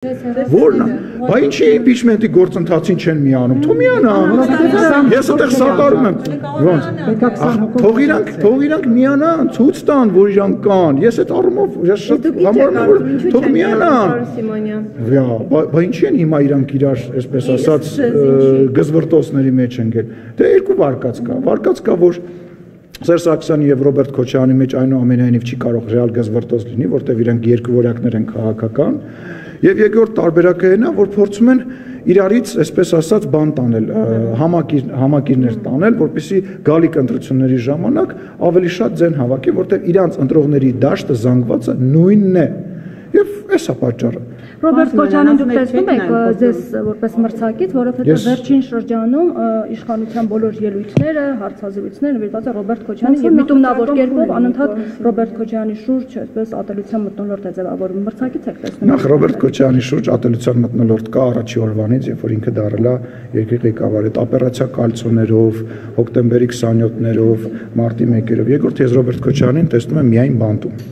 Որն է, բա ինչի impeachment-ի գործընթացին չեն միանում, թող միանան, ես այդտեղ սատարում եմ, թող իրանք միանան, ցույց տան, որ իրանք կան, ես այդ առումով շատ համարում եմ, որ թող միանան, բա ինչի են հիմա իրանք իրար, այսպես ասած, գզվրտոցների մեջ ընկել, դե երկու վարկած կա, որ Սերժ Սարգսյանի եւ Ռոբերտ Քոչարյանի մեջ այնուամենայնիվ չի կարող ռեալ գզվրտոց լինի, որտեղ իրանք երկու որակներ են քաղաքական, եւ երկրորդ տարբերակը այն է, որ փորձում են իրարից, այսպես ասած, բան տանել, համակիրներ տանել, որպեսզի գալիք ընտրությունների ժամանակ ավելի շատ ձեն հավաքի, որտեղ իրանց ընտրողների դաշտը զանգվածը նույնն է։ Եվ էսա պատճառը։ Ռոբերտ Քոչարյանին դուք տեսնում եք ձեզ որպես մրցակից, որովհետև վերջին շրջանում իշխանության բոլոր ելույթները, հարցազրույցները նվիրված են Ռոբերտ Քոչարյանին եւ միտումնավոր կերպով անընդհատ Ռոբերտ Քոչարյանի շուրջ այսպես ատելության մթնոլորտ է ձևավորվում։ Մրցակից եք տեսնում։ Նախ Ռոբերտ Քոչարյանի շուրջ ատելության մթնոլորտ կա առաջի օրվանից, երբ որ ինքը դարել է երկրի ղեկավար, այդ օպերացիա կալցոներով, հոկտեմբերի 27-ներով, մարտի 1-երով։ Երկրորդ ես Ռոբերտ Քոչարյանին տեսնում եմ միայն բանտում։